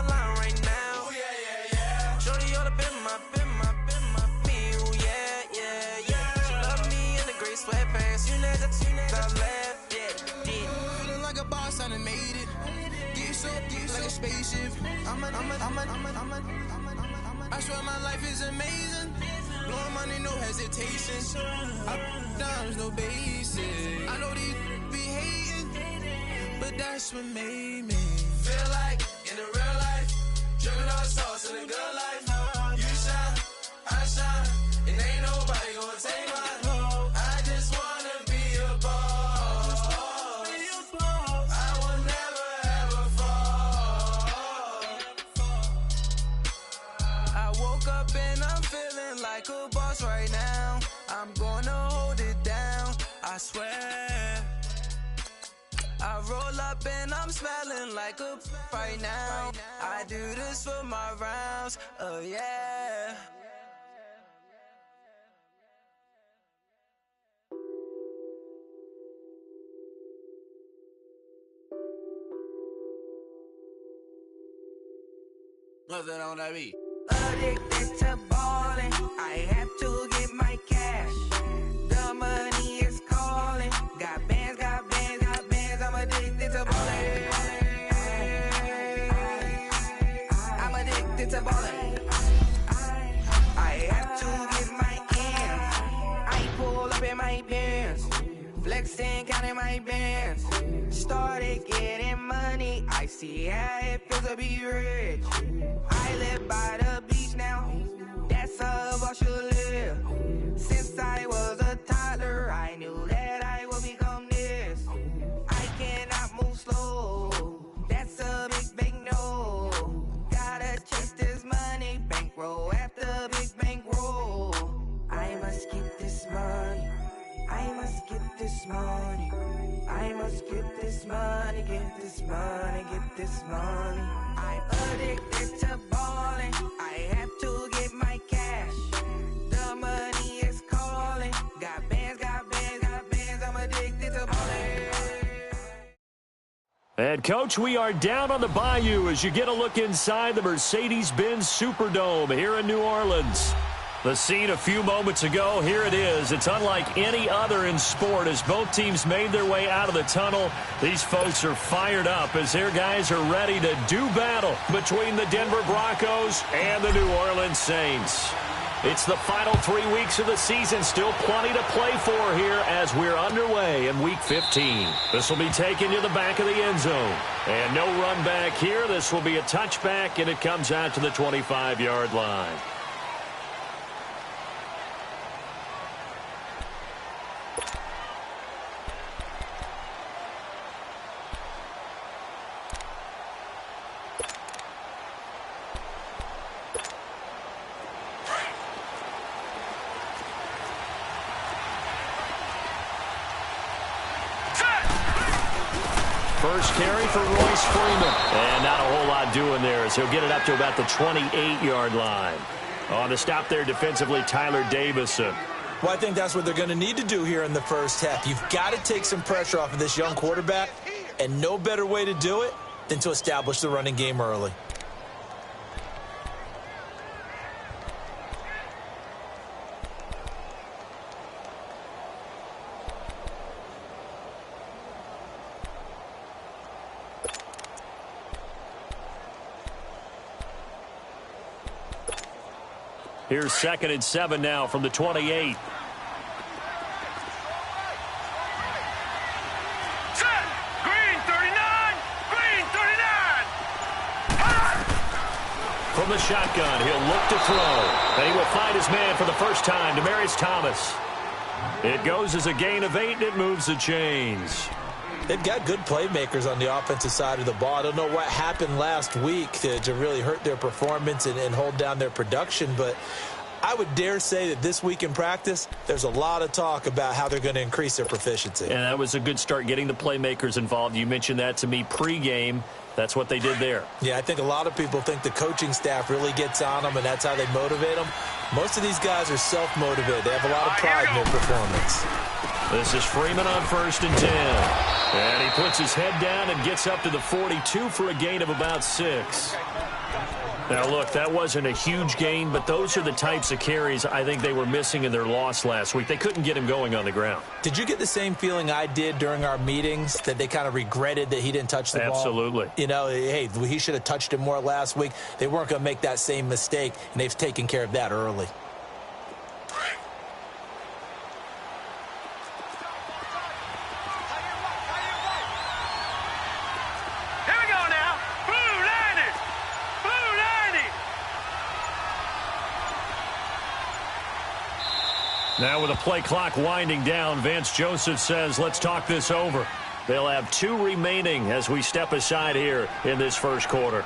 my line right now. Ooh, yeah, yeah, yeah. Shorty all up in my me. Ooh, yeah, yeah, yeah. She love me in the gray sweatpants. You never left, yeah. Feeling like a boss, I done made it. Get so like a spaceship. I swear my life is amazing. Blowing money, no hesitation. Up, downs, no basic. I know these be hating, but that's what made me feel like in the real life. Dripping all the sauce in the good life. You shine, I shine, and ain't nobody gonna take mine. I just wanna be a boss. I will never ever fall. I woke up and I'm feeling like a boss right now. I'm gonna hold it down, I swear. I roll up and I'm smelling like a right now. I do this for my rounds, oh yeah. Nothing on that beat. Addicted to ballin', I have to get my cash. The money is calling. Got bands, got bands, got bands. I'm addicted to ballin'. I'm addicted to ballin'. I have to get my ends. I pull up in my pants, flexing, counting my bands. Started getting money. I see how it feels to be rich. I live by the beach now. That's how I should live. Since I was a toddler, I knew that I would become this. I cannot move slow. That's a big no. Gotta chase this money, bankroll after big bankroll. I must get this money. I must get this money. I must get this money, get this money, get this money. I'm addicted to ballin'. I have to get my cash. The money is calling. Got bands, got bands, got bands. I'm addicted to ballin'. And, Coach, we are down on the bayou as you get a look inside the Mercedes-Benz Superdome here in New Orleans. The scene a few moments ago, here it is. It's unlike any other in sport as both teams made their way out of the tunnel. These folks are fired up as their guys are ready to do battle between the Denver Broncos and the New Orleans Saints. It's the final 3 weeks of the season. Still plenty to play for here as we're underway in Week 15. This will be taken to the back of the end zone. And no run back here. This will be a touchback, and it comes out to the 25-yard line. First carry for Royce Freeman. And not a whole lot doing there as he'll get it up to about the 28-yard line. On the stop there defensively, Tyler Davison. Well, I think that's what they're going to need to do here in the first half. You've got to take some pressure off of this young quarterback, and no better way to do it than to establish the running game early. Here's 2nd and 7 now from the 28. From the shotgun, he'll look to throw. And he will find his man for the first time, Demaryius Thomas. It goes as a gain of 8, and it moves the chains. They've got good playmakers on the offensive side of the ball. I don't know what happened last week to really hurt their performance and hold down their production, but I would dare say that this week in practice, there's a lot of talk about how they're going to increase their proficiency. And that was a good start, getting the playmakers involved. You mentioned that to me pregame. That's what they did there. Yeah, I think a lot of people think the coaching staff really gets on them, and that's how they motivate them. Most of these guys are self-motivated. They have a lot of pride in their performance. This is Freeman on 1st and 10. And he puts his head down and gets up to the 42 for a gain of about 6. Now, look, that wasn't a huge gain, but those are the types of carries I think they were missing in their loss last week. They couldn't get him going on the ground. Did you get the same feeling I did during our meetings, that they kind of regretted that he didn't touch the ball? Absolutely. You know, hey, he should have touched it more last week. They weren't going to make that same mistake, and they've taken care of that early. Now with the play clock winding down, Vance Joseph says, let's talk this over. They'll have 2 remaining as we step aside here in this first quarter.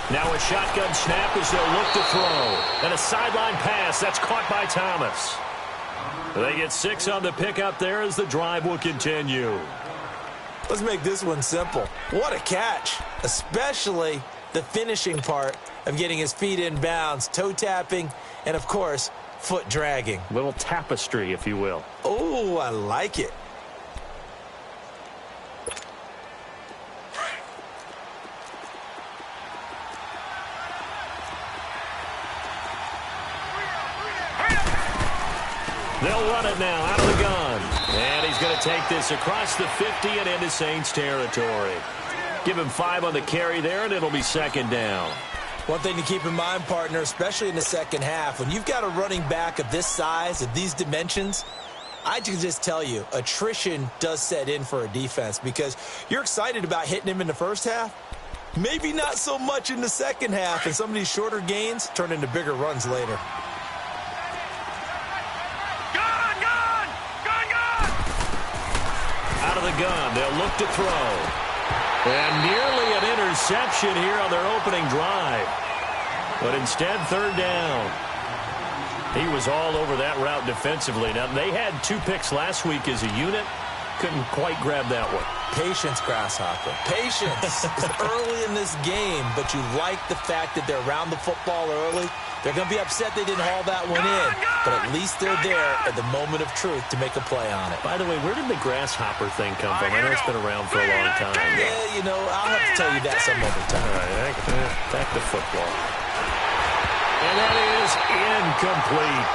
Now a shotgun snap as they'll look to throw. And a sideline pass that's caught by Thomas. They get 6 on the pickup there as the drive will continue. Let's make this one simple. What a catch, especially the finishing part of getting his feet in bounds, toe tapping, and, of course, foot dragging. Little tapestry, if you will. Oh, I like it. They'll run it now out of the gun. And he's going to take this across the 50 and into Saints territory. Give him 5 on the carry there, and it'll be second down. One thing to keep in mind, partner, especially in the second half, when you've got a running back of this size, of these dimensions, I can just tell you, attrition does set in for a defense because you're excited about hitting him in the first half. Maybe not so much in the second half, and some of these shorter gains turn into bigger runs later. Out of the gun, they'll look to throw. And nearly an interception here on their opening drive. But instead, third down. He was all over that route defensively. Now, they had 2 picks last week as a unit. Couldn't quite grab that one. Patience, Grasshopper. Patience. It's early in this game, but you like the fact that they're around the football early. They're going to be upset they didn't haul that one in, but at least they're there at the moment of truth to make a play on it. By the way, where did the Grasshopper thing come from? I know it's been around for a long time. Yeah, you know, I'll have to tell you that some other time. All right, back to football. And that is incomplete.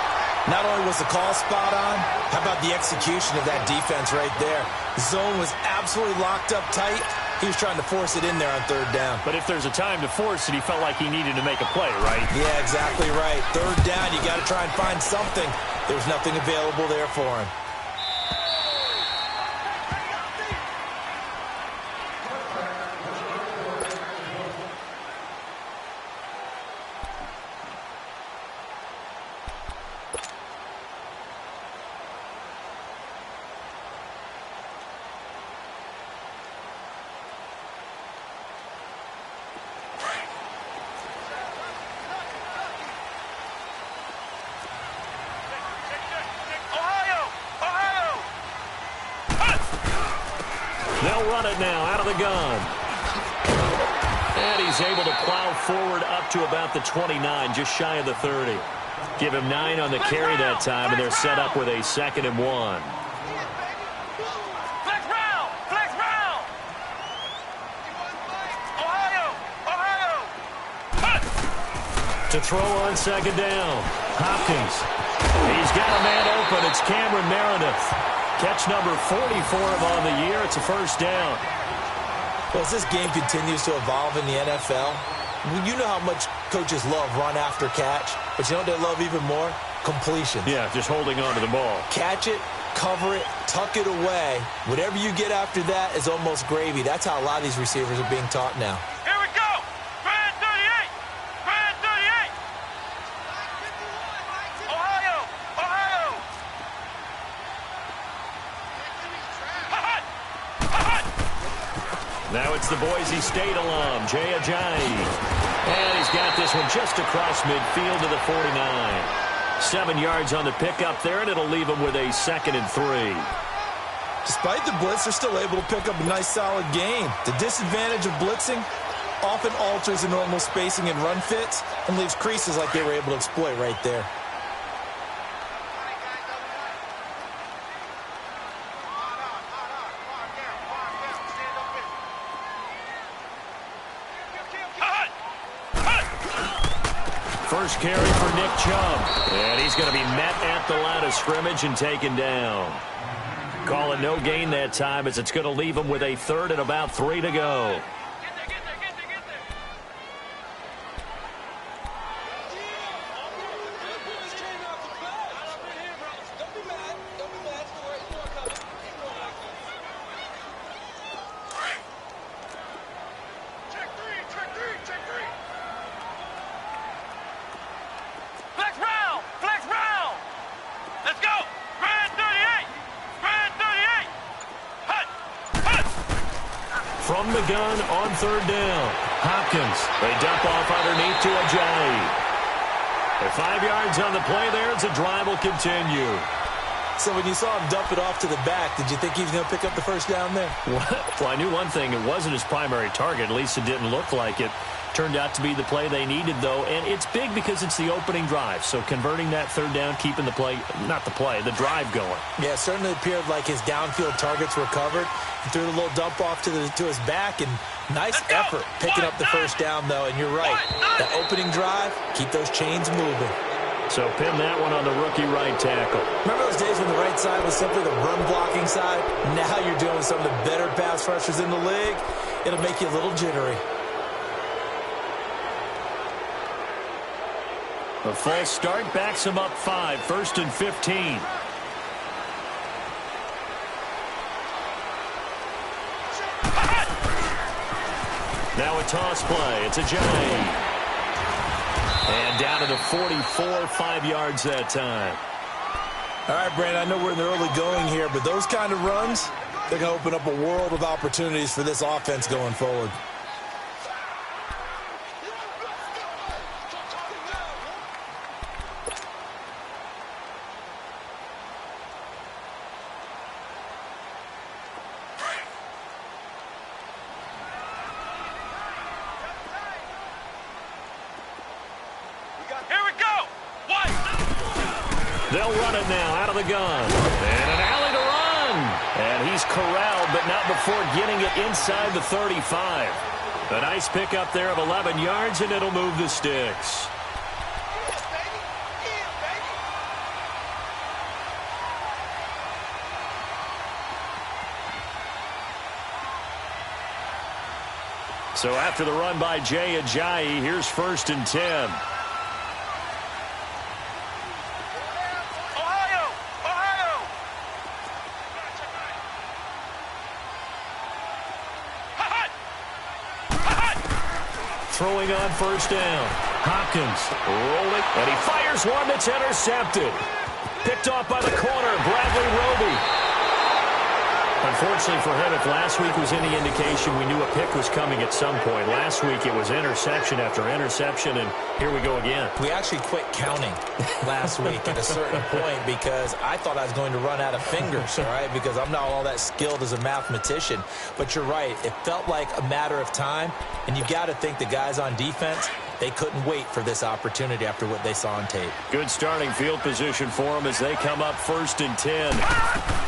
Not only was the call spot on, how about the execution of that defense right there? The zone was absolutely locked up tight. He was trying to force it in there on third down. But if there's a time to force it, he felt like he needed to make a play, right? Yeah, exactly right. Third down, you got to try and find something. There was nothing available there for him. They'll run it now out of the gun. And he's able to plow forward up to about the 29, just shy of the 30. Give him 9 on the carry that time, and they're set up with a 2nd and 1. To throw on 2nd down. Hopkins. He's got a man open. It's Cameron Meredith. Catch number 40 for him on the year. It's a first down. Well, as this game continues to evolve in the NFL, you know how much coaches love run after catch, but you know what they love even more? Completion. Yeah, just holding on to the ball. Catch it, cover it, tuck it away. Whatever you get after that is almost gravy. That's how a lot of these receivers are being taught now. Here we go. Grand 38. Grand 38. Ohio. Ohio. Now it's the Boise State alum, Jay Ajayi. And he's got this one just across midfield to the 49. 7 yards on the pickup there, and it'll leave him with a 2nd and 3. Despite the blitz, they're still able to pick up a nice, solid gain. The disadvantage of blitzing often alters the normal spacing and run fits and leaves creases like they were able to exploit right there. First carry for Nick Chubb. And he's going to be met at the line of scrimmage and taken down. Call it no gain that time as it's going to leave him with a third and about 3 to go. From the gun on third down. Hopkins. They dump off underneath to Ajayi. At 5 yards on the play there as the drive will continue. So when you saw him dump it off to the back, did you think he was going to pick up the first down there? Well, I knew one thing. It wasn't his primary target. At least it didn't look like it. Turned out to be the play they needed, though, and it's big because it's the opening drive. So converting that third down, keeping the play, not the play, the drive going. Yeah, it certainly appeared like his downfield targets were covered. He threw the little dump off to his back, and nice effort picking up the first down, though. And you're right, that opening drive, keep those chains moving. So pin that one on the rookie right tackle. Remember those days when the right side was simply the run-blocking side? Now you're dealing with some of the better pass rushers in the league. It'll make you a little jittery. A false start backs him up 5, 1st and 15. Now a toss play. It's Ajayi. And down to the 44, 5 yards that time. All right, Brandon, I know we're in the early going here, but those kind of runs, they're going to open up a world of opportunities for this offense going forward. They'll run it now out of the gun. And an alley to run. And he's corralled, but not before getting it inside the 35. A nice pickup there of 11 yards, and it'll move the sticks. So after the run by Jay Ajayi, here's 1st and 10. Throwing on 1st down. Hopkins rolling, and he fires one that's intercepted. Picked off by the corner, Bradley Roby. Unfortunately for him, if last week was any indication, we knew a pick was coming at some point. Last week it was interception after interception, and here we go again. We actually quit counting last week at a certain point because I thought I was going to run out of fingers, all right, because I'm not all that skilled as a mathematician. But you're right. It felt like a matter of time, and you've got to think the guys on defense, they couldn't wait for this opportunity after what they saw on tape. Good starting field position for them as they come up 1st and 10.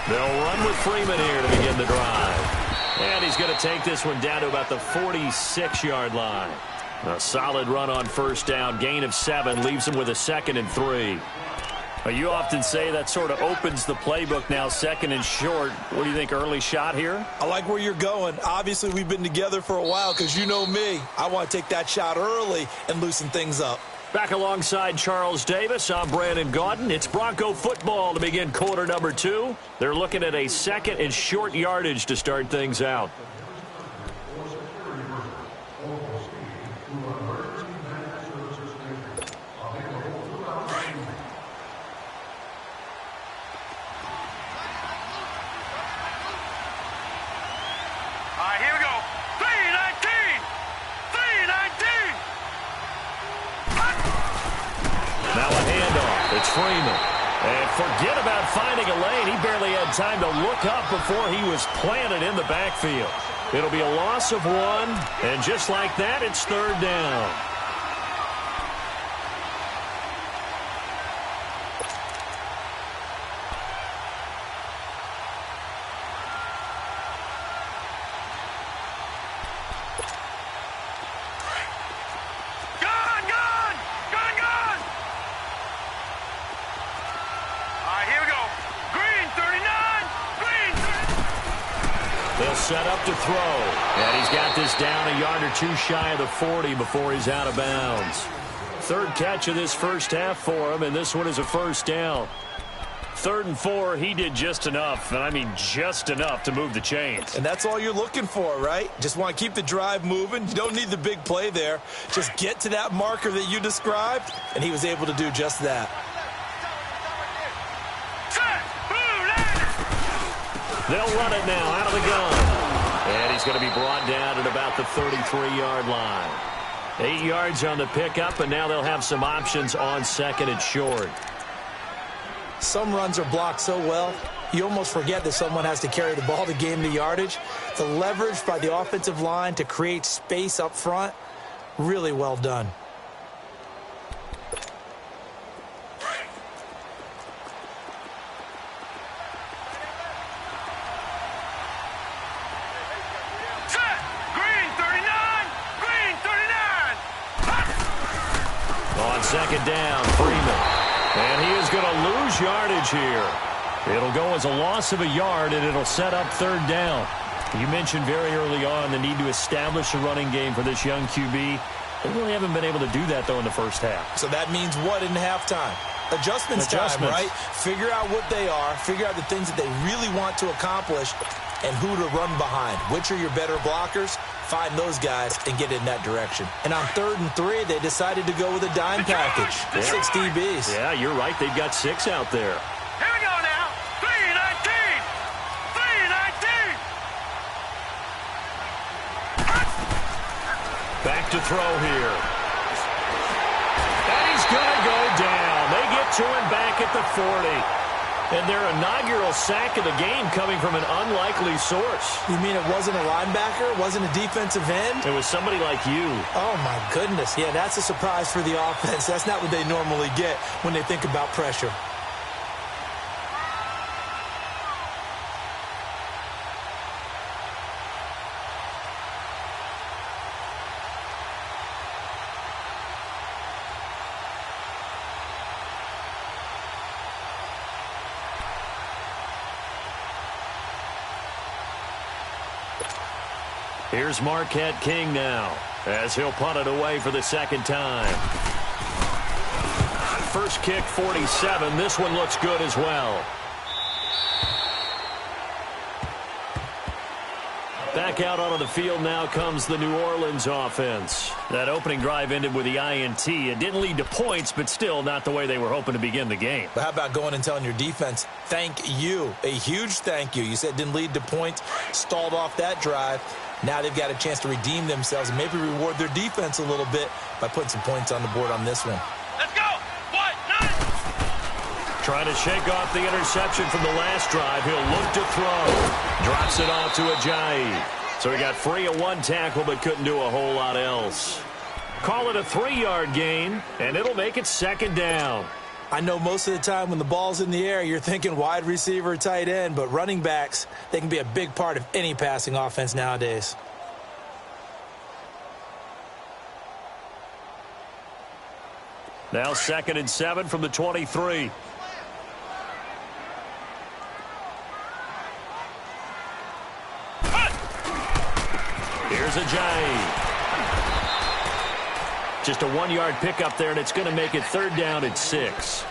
They'll run with Freeman here to begin the drive. And he's going to take this one down to about the 46-yard line. A solid run on 1st down. Gain of 7 leaves him with a 2nd and 3. You often say that sort of opens the playbook now, 2nd and short. What do you think, early shot here? I like where you're going. Obviously, we've been together for a while because you know me. I want to take that shot early and loosen things up. Back alongside Charles Davis, I'm Brandon Gaudin. It's Bronco football to begin quarter number 2. They're looking at a 2nd and short yardage to start things out. All right, here we go. 319! 319! Now a handoff. It's Freeman. And forget about finding a lane. He barely had had time to look up before he was planted in the backfield. It'll be a loss of 1, and just like that, it's 3rd down. They'll set up to throw. And he's got this down a yard or 2 shy of the 40 before he's out of bounds. 3rd catch of this first half for him, and this one is a 1st down. 3rd and 4, he did just enough, and I mean just enough to move the chains. And that's all you're looking for, right? Just want to keep the drive moving. You don't need the big play there. Just get to that marker that you described, and he was able to do just that. They'll run it now out of the gun. And he's going to be brought down at about the 33-yard line. 8 yards on the pickup, and now they'll have some options on 2nd and short. Some runs are blocked so well, you almost forget that someone has to carry the ball to gain the yardage. The leverage by the offensive line to create space up front, really well done. On 2nd down, Freeman. And he is going to lose yardage here. It'll go as a loss of a yard, and it'll set up 3rd down. You mentioned very early on the need to establish a running game for this young QB. They really haven't been able to do that, though, in the first half. So that means what in halftime? Adjustments time, right? Figure out what they are. Figure out the things that they really want to accomplish and who to run behind. Which are your better blockers? Find those guys and get in that direction. And on 3rd and 3, they decided to go with a dime package. 6 DBs. Yeah, you're right. They've got 6 out there. Here we go now. 3-19. 3-19. Back to throw here. And he's going to go down. They get to him back at the 40. And their inaugural sack of the game coming from an unlikely source. You mean it wasn't a linebacker? It wasn't a defensive end? It was somebody like you. Oh, my goodness. Yeah, that's a surprise for the offense. That's not what they normally get when they think about pressure. Here's Marquette King now, as he'll punt it away for the 2nd time. First kick, 47. This one looks good as well. Back out onto the field now comes the New Orleans offense. That opening drive ended with the INT. It didn't lead to points, but still not the way they were hoping to begin the game. But how about going and telling your defense, thank you, a huge thank you. You said it didn't lead to points, stalled off that drive. Now they've got a chance to redeem themselves and maybe reward their defense a little bit by putting some points on the board on this one. Let's go. 1-9. Trying to shake off the interception from the last drive. He'll look to throw. Drops it off to Ajayi. So he got free of 1 tackle but couldn't do a whole lot else. Call it a 3-yard gain, and it'll make it 2nd down. I know most of the time when the ball's in the air, you're thinking wide receiver, tight end, but running backs, they can be a big part of any passing offense nowadays. Now 2nd and 7 from the 23. Here's Ajayi. Just a 1-yard pickup there, and it's going to make it 3rd down at 6.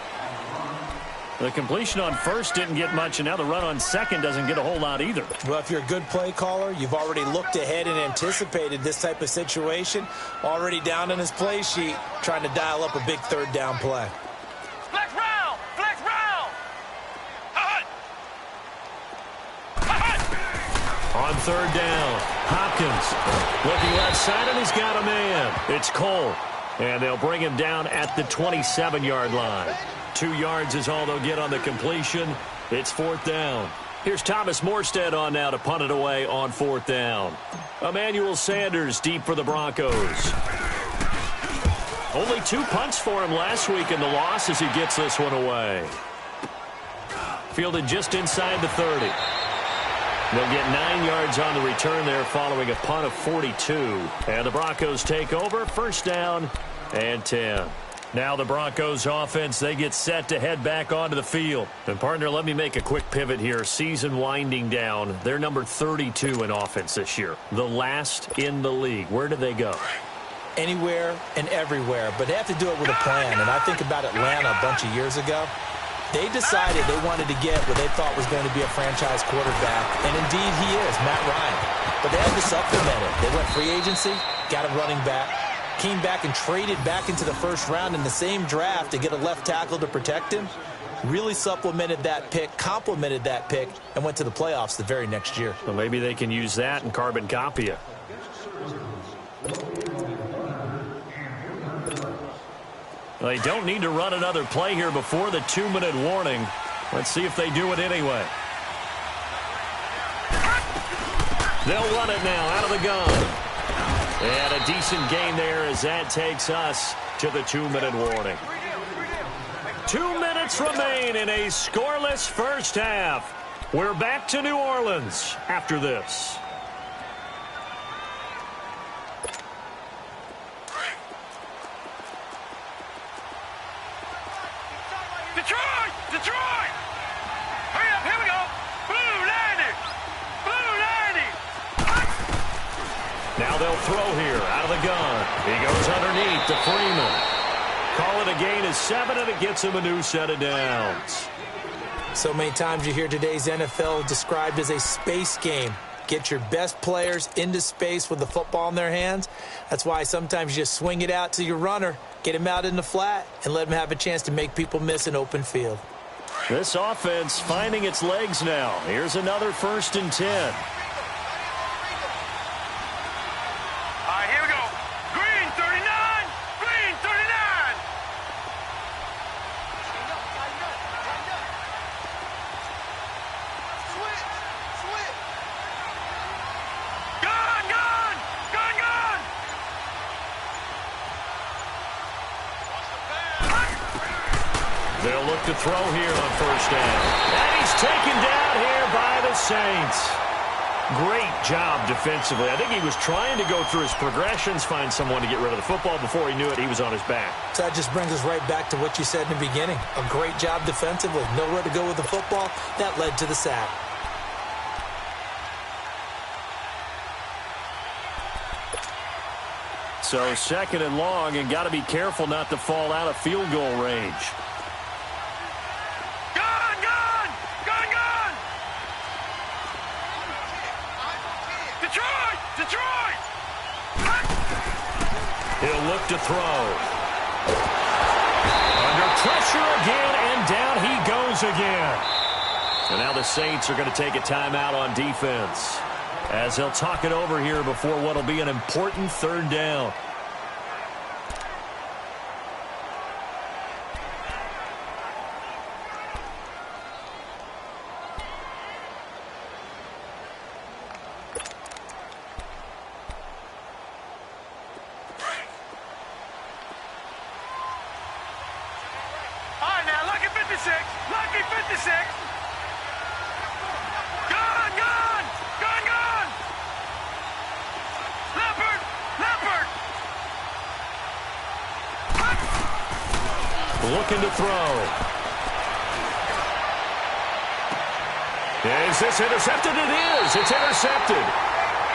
The completion on 1st didn't get much, and now the run on 2nd doesn't get a whole lot either. Well, if you're a good play caller, you've already looked ahead and anticipated this type of situation. Already down in his play sheet, trying to dial up a big 3rd down play. Flex round. Flex round. On 3rd down, Hopkins looking left side, and he's got a man. It's Cole, and they'll bring him down at the 27-yard line. 2 yards is all they'll get on the completion. It's 4th down. Here's Thomas Morstead on now to punt it away on 4th down. Emmanuel Sanders deep for the Broncos. Only 2 punts for him last week in the loss as he gets this one away. Fielded just inside the 30. They'll get 9 yards on the return there following a punt of 42. And the Broncos take over, 1st down and 10. Now the Broncos offense, they get set to head back onto the field. And partner, let me make a quick pivot here. Season winding down. They're number 32 in offense this year. The last in the league. Where do they go? Anywhere and everywhere, but they have to do it with a plan. And I think about Atlanta a bunch of years ago. They decided they wanted to get what they thought was going to be a franchise quarterback, and indeed he is, Matt Ryan. But they had to supplement it. They went free agency, got a running back, came back and traded back into the 1st round in the same draft to get a left tackle to protect him. Really supplemented that pick, complemented that pick, and went to the playoffs the very next year. Well, maybe they can use that and carbon copy it. They don't need to run another play here before the 2-minute warning. Let's see if they do it anyway. They'll run it now out of the gun. And a decent gain there as that takes us to the 2-minute warning. 2 minutes remain in a scoreless 1st half. We're back to New Orleans after this. Detroit! Detroit! Hurry up, here we go! Blue landing! Blue landing! Now they'll throw here out of the gun. He goes underneath to Freeman. Call it a gain of 7, and it gets him a new set of downs. So many times you hear today's NFL described as a space game. Get your best players into space with the football in their hands. That's why sometimes you just swing it out to your runner, get him out in the flat, and let him have a chance to make people miss an open field. This offense finding its legs now. Here's another 1st and 10. All right, here we go. Green 39! Green 39! Gun, gun! Gun, gun! They'll look to throw here on 1st down. And he's taken down here by the Saints. Great job defensively. I think he was trying to go through his progressions, find someone to get rid of the football. Before he knew it, he was on his back. So that just brings us right back to what you said in the beginning. A great job defensively. Nowhere to go with the football. That led to the sack. So 2nd and long, and got to be careful not to fall out of field goal range. Gun, gun! Gun, gun! Detroit! Detroit! He'll look to throw. Under pressure again, and down he goes again. And now the Saints are going to take a timeout on defense, as they'll talk it over here before what will be an important 3rd down. All right, now, lucky 56! Lucky 56! Gun, gun! Gun, gun! Leopard! Leopard! Looking to throw. Is this intercepted? It is. It's intercepted.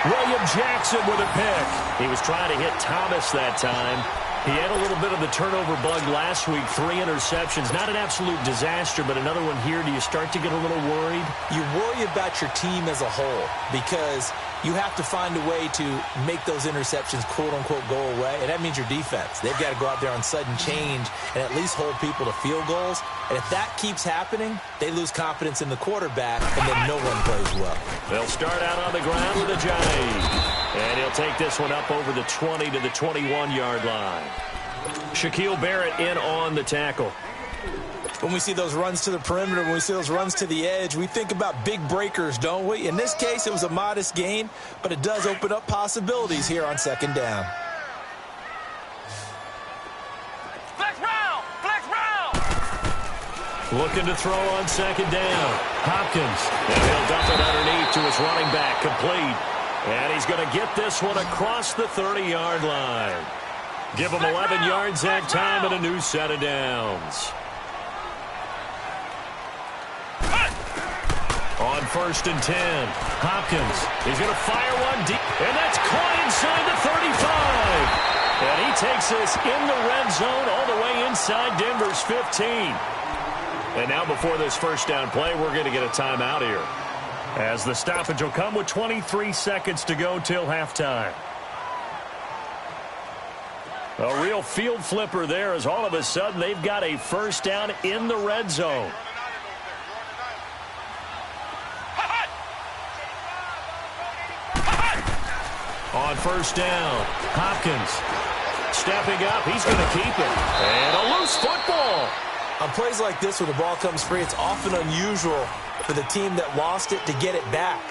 William Jackson with a pick. He was trying to hit Thomas that time. He had a little bit of the turnover bug last week. 3 interceptions. Not an absolute disaster, but another one here. Do you start to get a little worried? You worry about your team as a whole because you have to find a way to make those interceptions, quote-unquote, go away, and that means your defense. They've got to go out there on sudden change and at least hold people to field goals. And if that keeps happening, they lose confidence in the quarterback, and then no one plays well. They'll start out on the ground with a jive. And he'll take this one up over the 20 to the 21-yard line. Shaquille Barrett in on the tackle. when we see those runs to the perimeter, when we see those runs to the edge, we think about big breakers, don't we? In this case, it was a modest gain, but it does open up possibilities here on second down. Flex round! Flex round! Looking to throw on second down. Hopkins. And he'll dump it underneath to his running back. Complete. And he's going to get this one across the 30-yard line. Give him 11 yards that time and a new set of downs. On 1st and 10, Hopkins. He's going to fire one deep. And that's caught inside the 35. And he takes this in the red zone all the way inside Denver's 15. And now before this first down play, we're going to get a timeout here, as the stoppage will come with 23 seconds to go till halftime. A real field flipper there, as all of a sudden they've got a first down in the red zone. On first down, Hopkins stepping up. He's going to keep it. And a loose football. On plays like this where the ball comes free, it's often unusual for the team that lost it to get it back,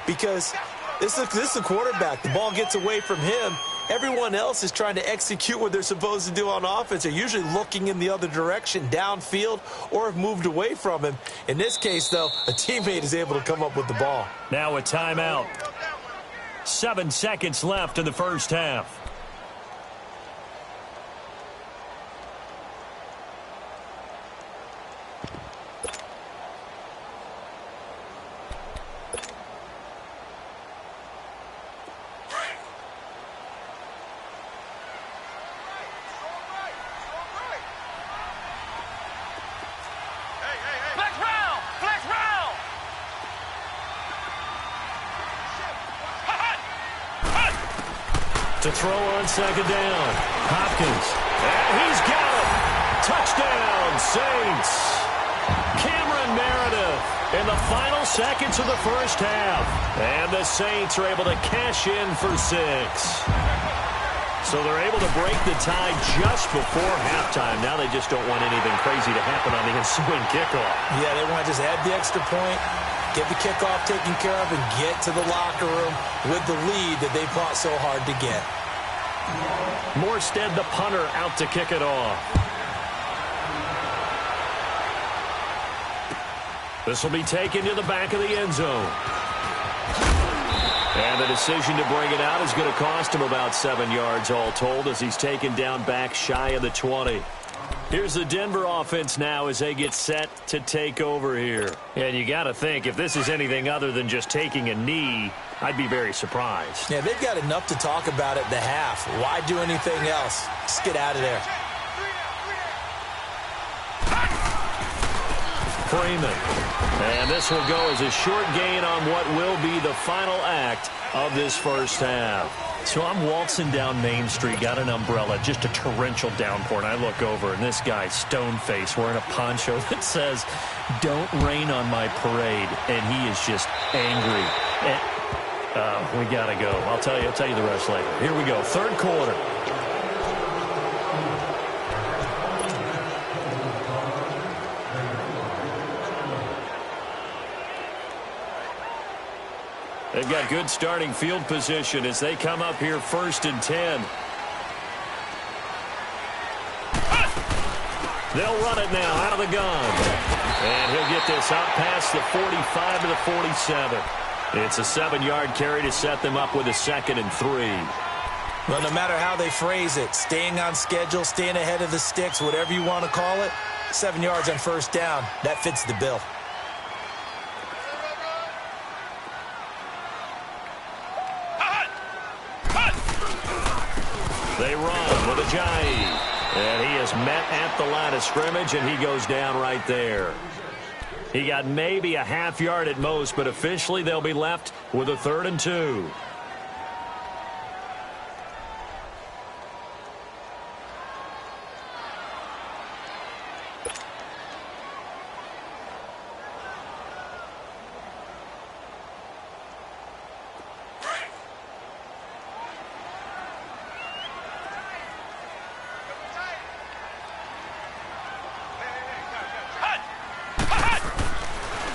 because this is a quarterback. The ball gets away from him. Everyone else is trying to execute what they're supposed to do on offense. They're usually looking in the other direction, downfield, or have moved away from him. In this case, though, a teammate is able to come up with the ball. Now a timeout. 7 seconds left in the first half. To throw on second down, Hopkins, and he's got it. Touchdown, Saints. Cameron Meredith in the final seconds of the first half, and the Saints are able to cash in for 6. So they're able to break the tie just before halftime. Now they just don't want anything crazy to happen on the ensuing kickoff. Yeah, they want to just add the extra point, get the kickoff taken care of, and get to the locker room with the lead that they fought so hard to get. Morstead, the punter, out to kick it off. This will be taken to the back of the end zone. And the decision to bring it out is going to cost him about 7 yards all told, as he's taken down back shy of the 20. Here's the Denver offense now as they get set to take over here. And you got to think, if this is anything other than just taking a knee, I'd be very surprised. Yeah, they've got enough to talk about at the half. Why do anything else? Just get out of there. Freeman. And this will go as a short gain on what will be the final act of this first half. So I'm waltzing down Main Street, got an umbrella, just a torrential downpour, and I look over, and this guy's stone-faced wearing a poncho that says, "Don't rain on my parade," and he is just angry. And, we got to go. I'll tell you the rest later. Here we go, third quarter. They've got good starting field position as they come up here 1st and 10. They'll run it now out of the gun. And he'll get this out past the 45 to the 47. It's a 7-yard carry to set them up with a 2nd and 3. Well, no matter how they phrase it, staying on schedule, staying ahead of the sticks, whatever you want to call it, 7 yards on first down, that fits the bill. They run with Ajayi. And he is met at the line of scrimmage, and he goes down right there. He got maybe a half yard at most, but officially they'll be left with a 3rd and 2.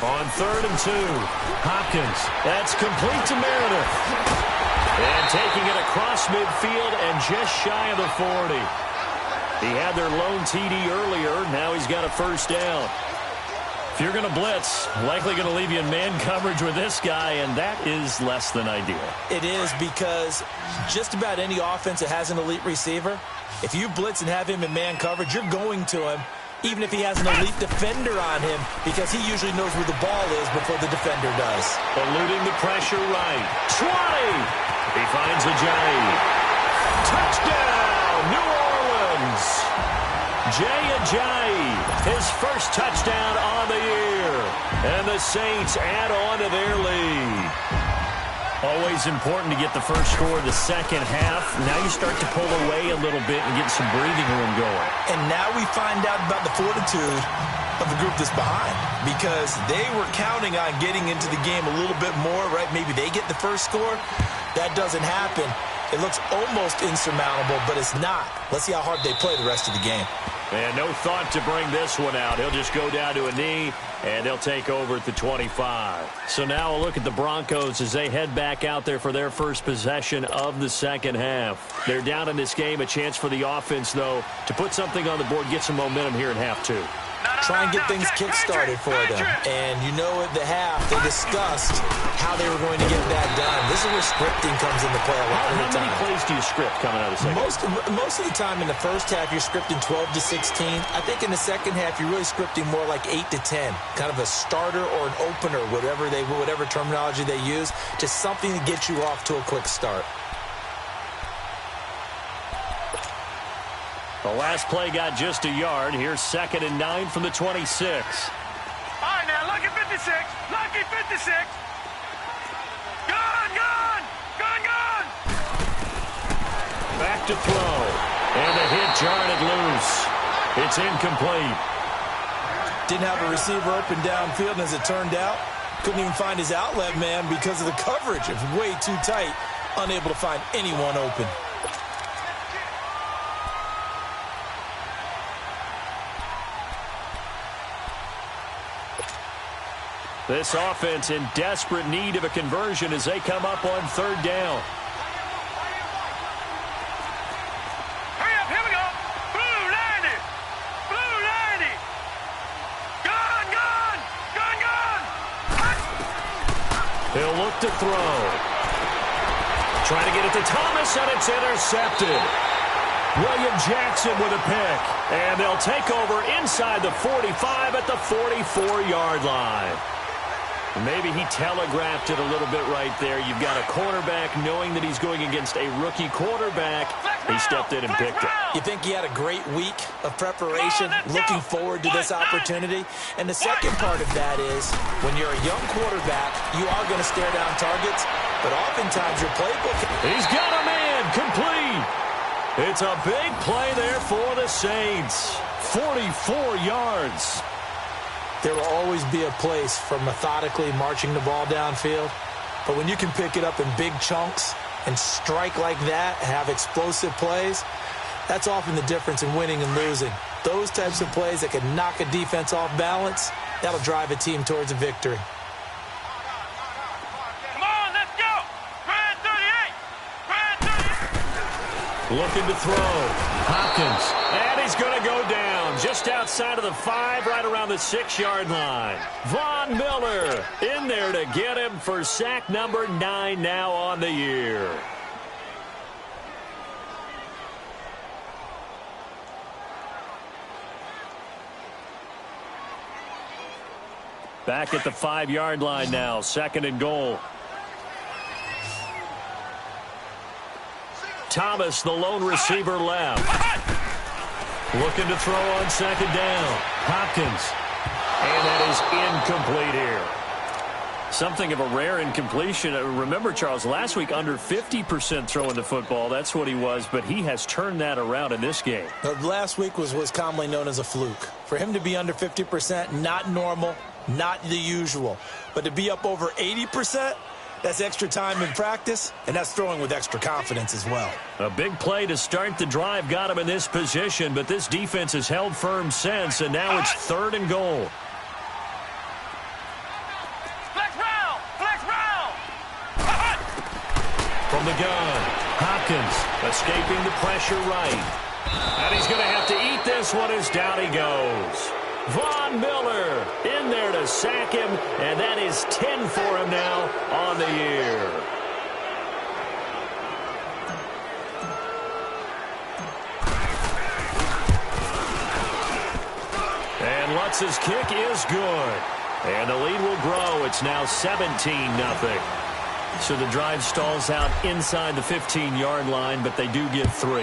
On 3rd and 2, Hopkins. That's complete to Meredith. And taking it across midfield and just shy of the 40. He had their lone TD earlier. Now he's got a first down. If you're going to blitz, likely going to leave you in man coverage with this guy, and that is less than ideal. It is, because just about any offense that has an elite receiver, if you blitz and have him in man coverage, you're going to him, even if he has an elite defender on him, because he usually knows where the ball is before the defender does. Eluding the pressure right. 20! He finds Ajayi. Touchdown, New Orleans! Jay Ajayi, his first touchdown on the year. And the Saints add on to their lead. Always important to get the first score of the second half. Now you start to pull away a little bit and get some breathing room going. And now we find out about the fortitude of the group that's behind, because they were counting on getting into the game a little bit more, right? Maybe they get the first score. That doesn't happen. It looks almost insurmountable, but it's not. Let's see how hard they play the rest of the game. And no thought to bring this one out. He'll just go down to a knee, and they'll take over at the 25. So now a look at the Broncos as they head back out there for their first possession of the second half. They're down in this game. A chance for the offense, though, to put something on the board, get some momentum here in half 2. Try and get things kick-started for them. And you know at the half, they discussed how they were going to get that done. This is where scripting comes into play a lot of the time. How many plays do you script coming out of the second? Most of the time in the first half, you're scripting 12 to 16. I think in the second half, you're really scripting more like 8 to 10. Kind of a starter or an opener, whatever terminology they use. Just something to get you off to a quick start. The last play got just a yard. Here's 2nd and 9 from the 26. All right, now, lucky 56. Lucky 56. Gone. Back to throw. And the hit jarred it loose. It's incomplete. Didn't have a receiver open downfield, and as it turned out, couldn't even find his outlet man because of the coverage. It was way too tight. Unable to find anyone open. This offense in desperate need of a conversion as they come up on 3rd down. Hurry up, here we go. Blue 90. Gone. He'll look to throw. Trying to get it to Thomas, and it's intercepted. William Jackson with a pick. And they'll take over inside the 45 at the 44-yard line. Maybe he telegraphed it a little bit right there. You've got a cornerback knowing that he's going against a rookie quarterback. He stepped in and picked it. You think he had a great week of preparation, looking forward to this opportunity? And the second part of that is, when you're a young quarterback, you are going to stare down targets, but oftentimes your playbook... He's got a man, complete. It's a big play there for the Saints. 44 yards. There will always be a place for methodically marching the ball downfield. But when you can pick it up in big chunks and strike like that, have explosive plays, that's often the difference in winning and losing. Those types of plays that can knock a defense off balance, that'll drive a team towards a victory. Come on, let's go. Brad 38. Looking to throw. Hopkins. And he's going to go down just outside of the 5, right around the 6-yard line. Von Miller in there to get him for sack number 9 now on the year. Back at the 5-yard line now, 2nd and goal. Thomas, the lone receiver, left. Looking to throw on 2nd down. Hopkins. And that is incomplete here. Something of a rare incompletion. Remember, Charles, last week under 50% throwing the football. That's what he was, but he has turned that around in this game. Last week was commonly known as a fluke. For him to be under 50%, not normal, not the usual. But to be up over 80%, that's extra time in practice, and that's throwing with extra confidence as well. A big play to start the drive got him in this position, but this defense has held firm since, and now it's 3rd and goal. From the gun, Hopkins escaping the pressure right. And he's going to have to eat this one as down he goes. Von Miller in there to sack him, and that is 10 for him now on the year. And Lutz's kick is good. And the lead will grow. It's now 17-0. So the drive stalls out inside the 15-yard line, but they do get 3.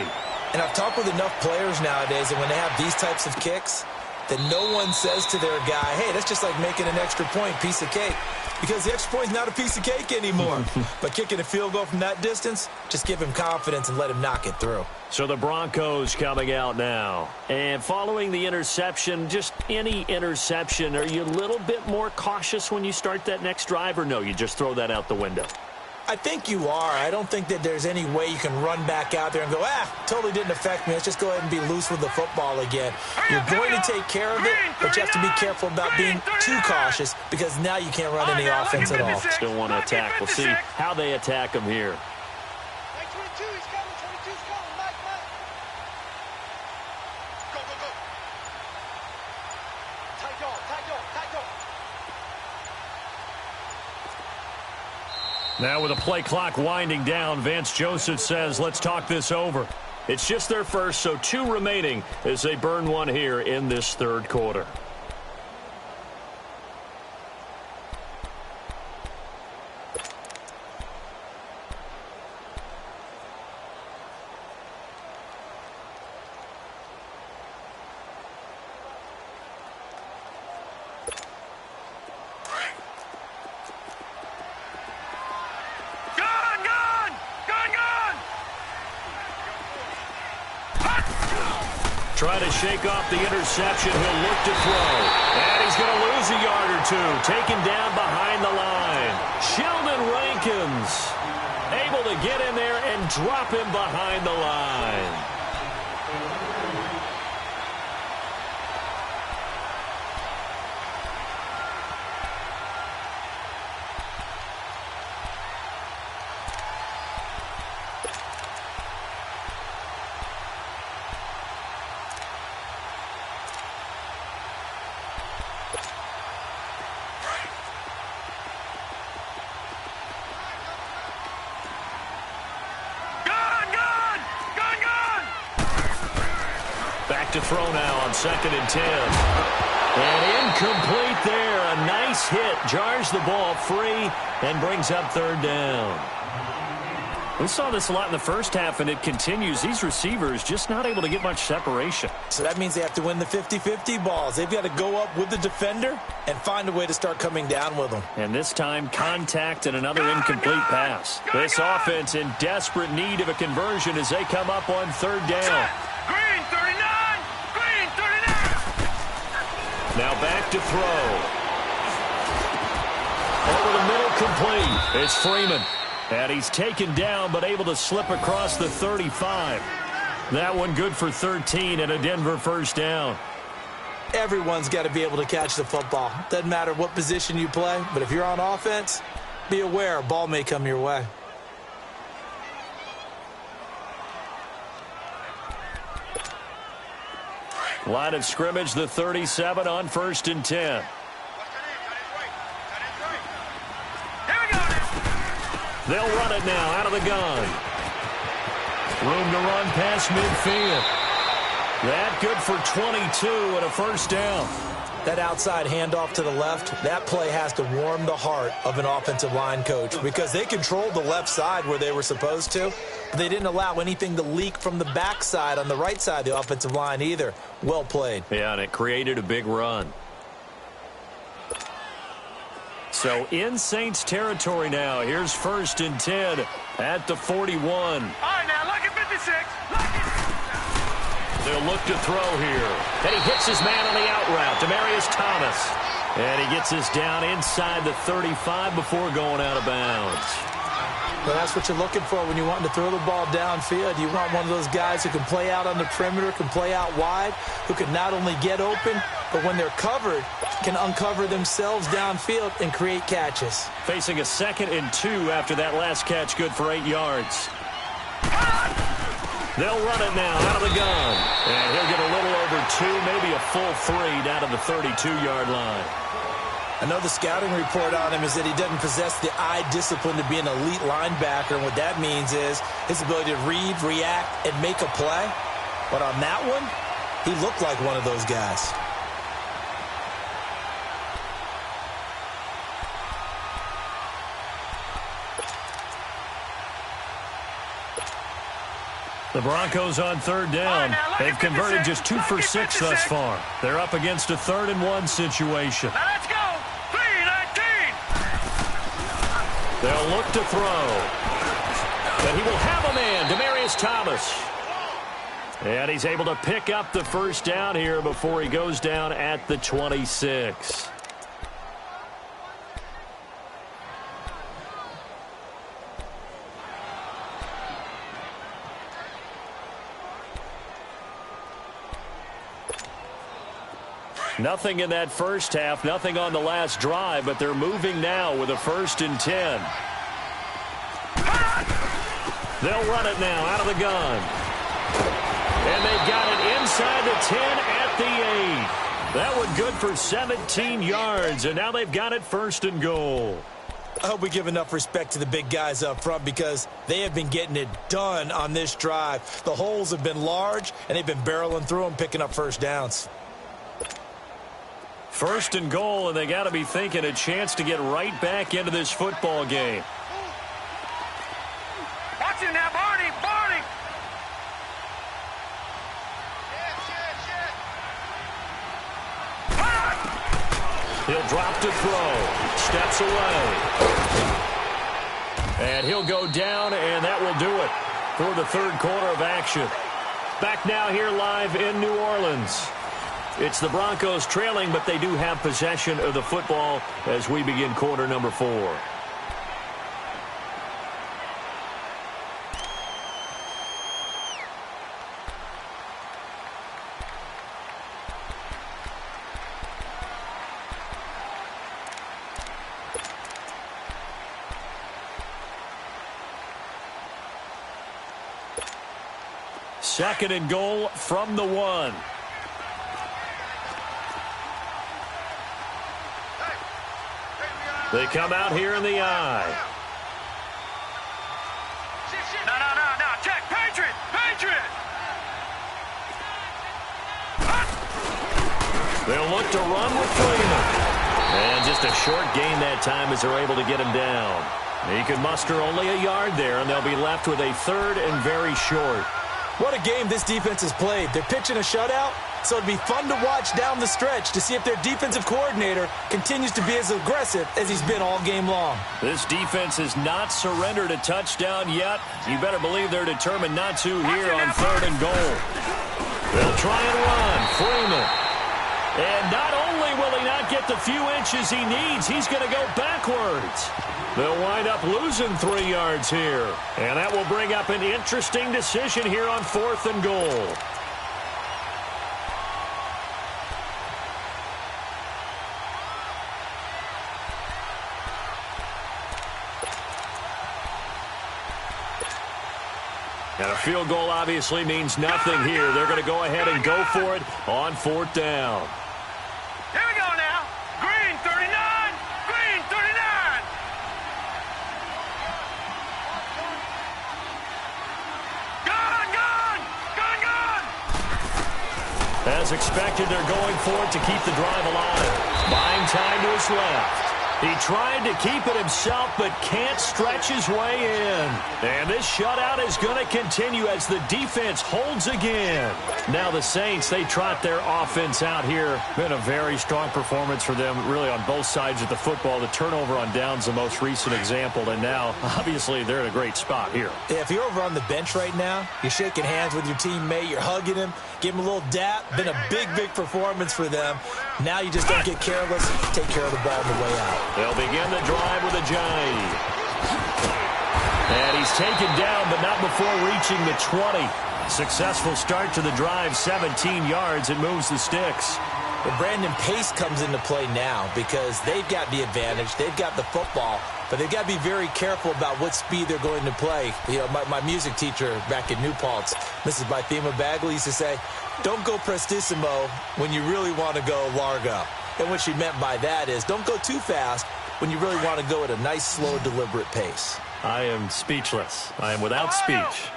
And I've talked with enough players nowadays that when they have these types of kicks, that no one says to their guy, hey, that's just like making an extra point, piece of cake. Because the extra point's not a piece of cake anymore. But kicking a field goal from that distance, just give him confidence and let him knock it through. So the Broncos coming out now. And following the interception, just any interception, are you a little bit more cautious when you start that next drive, or no, you just throw that out the window? I think you are. I don't think that there's any way you can run back out there and go, totally didn't affect me. Let's just go ahead and be loose with the football again. You're going to take care of it, but you have to be careful about being too cautious because now you can't run any offense at all. Still want to attack. We'll see how they attack him here. Now with the play clock winding down, Vance Joseph says, let's talk this over. It's just their first, so 2 remaining as they burn one here in this third quarter. Try to shake off the interception. He'll look to throw. And he's going to lose a yard or 2. Taken down behind the line. Sheldon Rankins able to get in there and drop him behind the line. To throw now on 2nd and 10. And incomplete there. A nice hit. Jars the ball free and brings up 3rd down. We saw this a lot in the first half, and it continues. These receivers just not able to get much separation. So that means they have to win the 50-50 balls. They've got to go up with the defender and find a way to start coming down with them. And this time, contact and another incomplete pass. This offense in desperate need of a conversion as they come up on 3rd down. Green 39! Green 39! Now back to throw. Over the middle, complete. It's Freeman. And he's taken down, but able to slip across the 35. That one good for 13 and a Denver first down. Everyone's got to be able to catch the football. Doesn't matter what position you play, but if you're on offense, be aware a ball may come your way. Line of scrimmage, the 37 on 1st and 10. They'll run it now out of the gun. Room to run past midfield. That good for 22 and a first down. That outside handoff to the left, that play has to warm the heart of an offensive line coach because they controlled the left side where they were supposed to, but they didn't allow anything to leak from the backside on the right side of the offensive line either. Well played. Yeah, and it created a big run. So in Saints territory now. Here's 1st and 10 at the 41. All right, now, look at 56. They'll look to throw here. And he hits his man on the out route, Demaryius Thomas. And he gets this down inside the 35 before going out of bounds. Well, that's what you're looking for when you want to throw the ball downfield. You want one of those guys who can play out on the perimeter, can play out wide, who can not only get open, but when they're covered, can uncover themselves downfield and create catches. Facing a 2nd and 2 after that last catch, good for 8 yards. They'll run it now out of the gun. And he'll get a little over 2, maybe a full 3 down to the 32-yard line. I know the scouting report on him is that he doesn't possess the eye discipline to be an elite linebacker, and what that means is his ability to read, react, and make a play. But on that one, he looked like one of those guys. The Broncos on 3rd down. They've converted just 2 for 6 thus far. They're up against a 3rd and 1 situation. Now let's go. 3-19. They'll look to throw. But he will have a man, Demaryius Thomas. And he's able to pick up the first down here before he goes down at the 26. Nothing in that first half, nothing on the last drive, but they're moving now with a 1st and 10. They'll run it now out of the gun. And they got it inside the 10 at the 8. That one good for 17 yards, and now they've got it 1st and goal. I hope we give enough respect to the big guys up front because they have been getting it done on this drive. The holes have been large, and they've been barreling through them, picking up first downs. 1st and goal, and they got to be thinking a chance to get right back into this football game. Watch him now, Barney. Barney. He'll drop to throw. Steps away. And he'll go down, and that will do it for the 3rd quarter of action. Back now here live in New Orleans. It's the Broncos trailing, but they do have possession of the football as we begin quarter number 4. Second and goal from the 1. They come out here in the eye. No. Check. Patriot. They'll look to run with Freeman. And just a short gain that time as they're able to get him down. He could muster only a yard there, and they'll be left with a 3rd and very short. What a game this defense has played. They're pitching a shutout, so it'd be fun to watch down the stretch to see if their defensive coordinator continues to be as aggressive as he's been all game long. This defense has not surrendered a touchdown yet. You better believe they're determined not to here on 3rd and goal. They'll try and run. Freeman. And not only will he not get the few inches he needs, he's going to go backwards. They'll wind up losing 3 yards here. And that will bring up an interesting decision here on 4th and goal. And a field goal obviously means nothing here. They're going to go ahead and go for it on 4th down. Here we go now. Green 39. Green 39. Gun. As expected, they're going for it to keep the drive alive. Buying time to his left. He tried to keep it himself, but can't stretch his way in. And this shutout is going to continue as the defense holds again. Now the Saints, they trot their offense out here. Been a very strong performance for them, really on both sides of the football. The turnover on downs, the most recent example. And now, obviously, they're in a great spot here. Yeah, if you're over on the bench right now, you're shaking hands with your teammate, you're hugging him, give him a little dap. Been a big performance for them. Now you just don't get careless. Take care of the ball on the way out. They'll begin the drive with a jive. And he's taken down, but not before reaching the 20. Successful start to the drive, 17 yards. It moves the sticks. But Brandon, pace comes into play now because they've got the advantage. They've got the football, but they've got to be very careful about what speed they're going to play. You know, my music teacher back in New Paltz, Mrs. Bythema Bagley, used to say, don't go prestissimo when you really want to go largo. And what she meant by that is don't go too fast when you really want to go at a nice, slow, deliberate pace. I am speechless. I am without speech.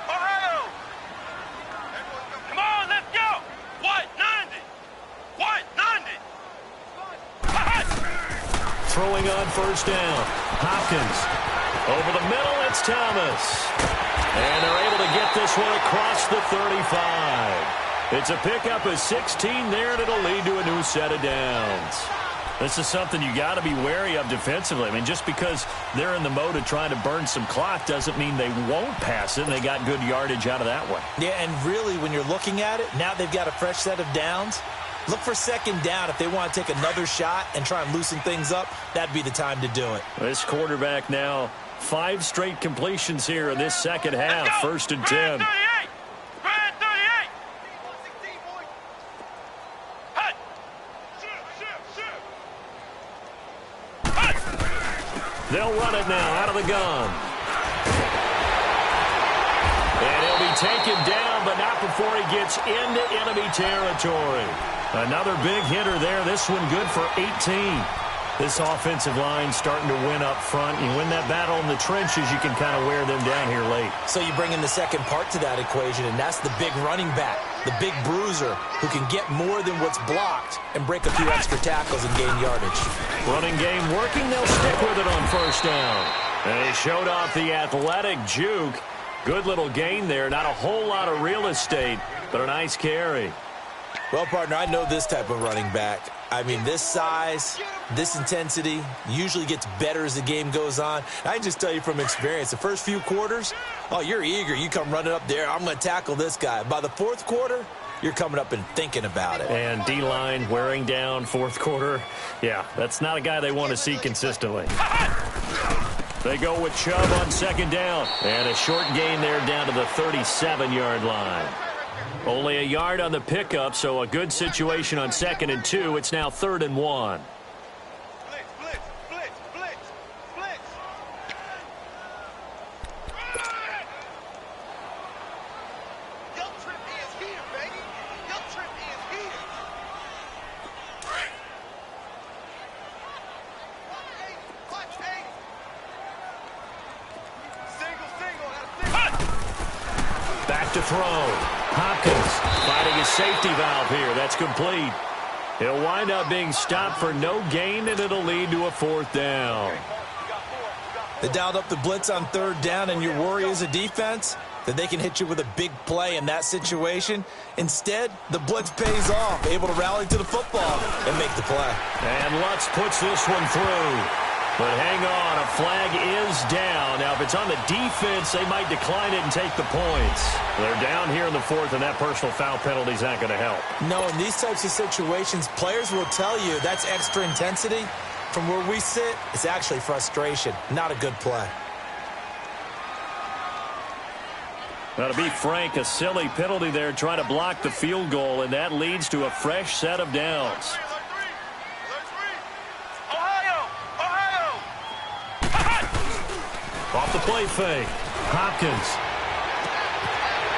Come on, let's go. What? 90. What? 90. Throwing on first down. Hopkins. Over the middle, it's Thomas. And they're able to get this one across the 35. It's a pickup of 16 there, and it'll lead to a new set of downs. This is something you got to be wary of defensively. I mean, just because they're in the mode of trying to burn some clock doesn't mean they won't pass it, and they got good yardage out of that one. Yeah, and really, when you're looking at it, now they've got a fresh set of downs. Look for second down. If they want to take another shot and try and loosen things up, that'd be the time to do it. This quarterback now, 5 straight completions here in this second half, 1st and 10. They'll run it now out of the gun. And he'll be taken down, but not before he gets into enemy territory. Another big hitter there. This one good for 18. This offensive line starting to win up front. You win that battle in the trenches, you can kind of wear them down here late. So you bring in the second part to that equation, and that's the big running back, the big bruiser who can get more than what's blocked and break a few extra tackles and gain yardage. Running game working. They'll stick with it on first down. And he showed off the athletic juke. Good little gain there. Not a whole lot of real estate, but a nice carry. Well, partner, I know this type of running back. I mean, this size, this intensity usually gets better as the game goes on. I can just tell you from experience, the first few quarters, oh, you're eager. You come running up there, I'm going to tackle this guy. By the fourth quarter, you're coming up and thinking about it. And D-line wearing down fourth quarter. Yeah, that's not a guy they want to see consistently. They go with Chubb on second down. And a short gain there down to the 37-yard line. Only a yard on the pickup, so a good situation on 2nd and 2. It's now 3rd and 1. Back to throw. Hopkins finding his safety valve here. That's complete. He'll wind up being stopped for no gain, and it'll lead to a 4th down. They dialed up the blitz on 3rd down, and your worry as a defense that they can hit you with a big play in that situation. Instead, the blitz pays off, able to rally to the football and make the play. And Lutz puts this one through. But hang on, a flag is down. Now, if it's on the defense, they might decline it and take the points. They're down here in the 4th, and that personal foul penalty is not going to help. No, in these types of situations, players will tell you that's extra intensity. From where we sit, it's actually frustration, not a good play. Now, to be frank, a silly penalty there trying to block the field goal, and that leads to a fresh set of downs. Off the play fake. Hopkins.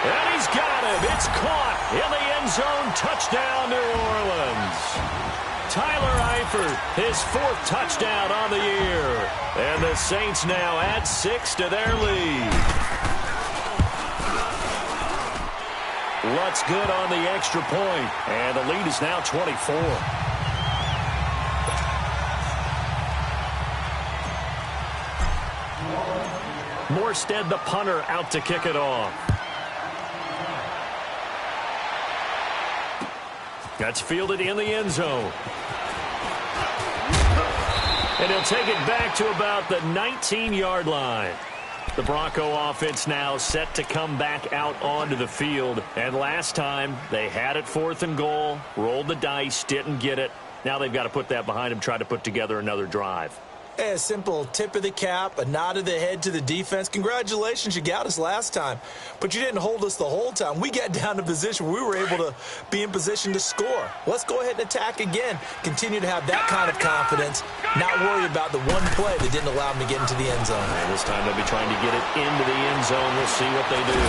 And he's got him. It's caught in the end zone. Touchdown, New Orleans. Tyler Eifert, his 4th touchdown on the year. And the Saints now add 6 to their lead. Lutz good on the extra point. And the lead is now 24. Morstead, the punter, out to kick it off. That's fielded in the end zone. And he'll take it back to about the 19-yard line. The Bronco offense now set to come back out onto the field. And last time, they had it 4th and goal, rolled the dice, didn't get it. Now they've got to put that behind them, try to put together another drive. Hey, a simple tip of the cap, a nod of the head to the defense. Congratulations, you got us last time. But you didn't hold us the whole time. We got down to position where we were able to be in position to score. Let's go ahead and attack again. Continue to have that kind of confidence. Not worry about the one play that didn't allow them to get into the end zone. And this time they'll be trying to get it into the end zone. We'll see what they do.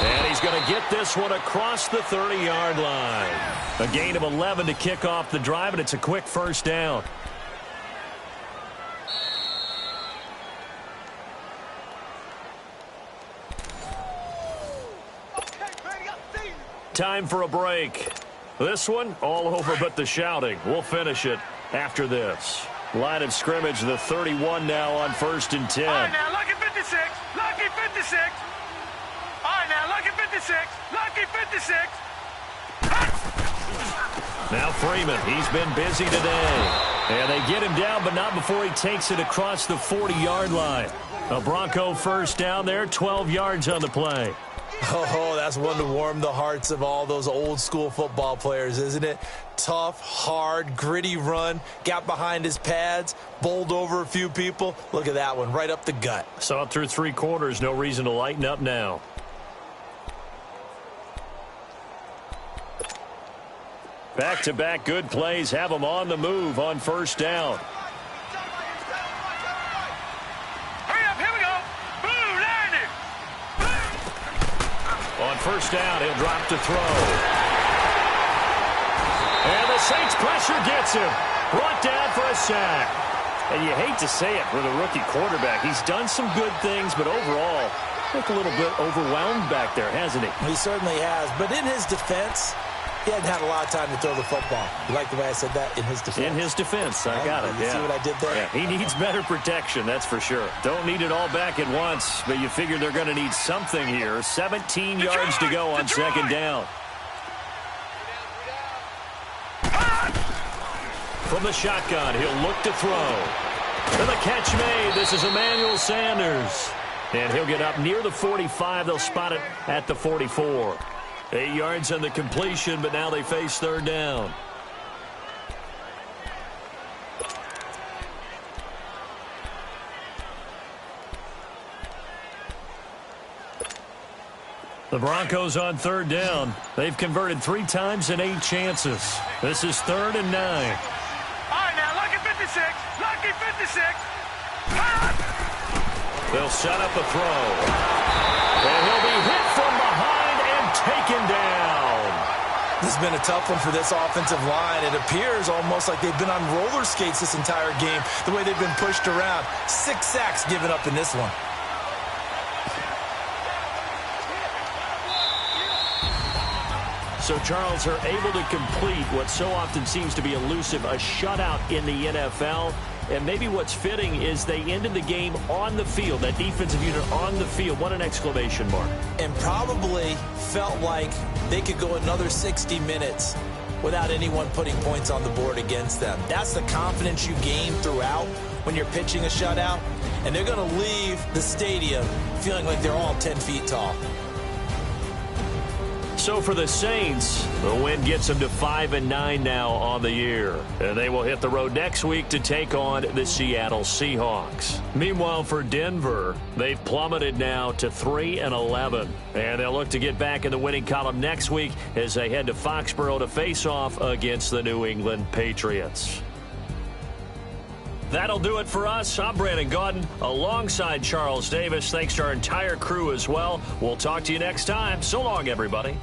And he's going to get this one across the 30-yard line. A gain of 11 to kick off the drive, and it's a quick first down. Time for a break. This one, all over but the shouting. We'll finish it after this. Line of scrimmage, the 31 now on 1st and 10. All right, now, lucky 56. Lucky 56. All right, now, lucky 56. Lucky 56. Now Freeman, he's been busy today. And they get him down, but not before he takes it across the 40-yard line. A Bronco first down there, 12 yards on the play. Oh, that's one to warm the hearts of all those old-school football players, isn't it? Tough, hard, gritty run, got behind his pads, bowled over a few people. Look at that one, right up the gut. Saw it through 3 quarters, no reason to lighten up now. Back-to-back good plays have them on the move on first down. On first down, he'll drop to throw. And the Saints pressure gets him. Brought down for a sack. And you hate to say it for the rookie quarterback. He's done some good things, but overall, looked a little bit overwhelmed back there, hasn't he? He certainly has. But in his defense, he hadn't had a lot of time to throw the football. You like the way I said that? In his defense. In his defense. I got it. You see what I did there? Yeah, he needs better protection, that's for sure. Don't need it all back at once, but you figure they're going to need something here. 17 yards to go on second down. From the shotgun, he'll look to throw. And the catch made. This is Emmanuel Sanders. And he'll get up near the 45. They'll spot it at the 44. 8 yards on the completion, but now they face third down. The Broncos on third down. They've converted 3 times in 8 chances. This is 3rd and 9. All right, now, lucky 56. Lucky 56. They'll set up a throw. And he'll be hit from behind and taken down. This has been a tough one for this offensive line. It appears almost like they've been on roller skates this entire game, the way they've been pushed around. 6 sacks given up in this one. So, Charles, are able to complete what so often seems to be elusive, a shutout in the NFL. And maybe what's fitting is they ended the game on the field, that defensive unit on the field. What an exclamation mark. And probably felt like they could go another 60 minutes without anyone putting points on the board against them. That's the confidence you gain throughout when you're pitching a shutout. And they're going to leave the stadium feeling like they're all 10 feet tall. So for the Saints, the win gets them to 5-9 now on the year. And they will hit the road next week to take on the Seattle Seahawks. Meanwhile, for Denver, they've plummeted now to 3-11. And they'll look to get back in the winning column next week as they head to Foxborough to face off against the New England Patriots. That'll do it for us. I'm Brandon Gaudin alongside Charles Davis. Thanks to our entire crew as well. We'll talk to you next time. So long, everybody.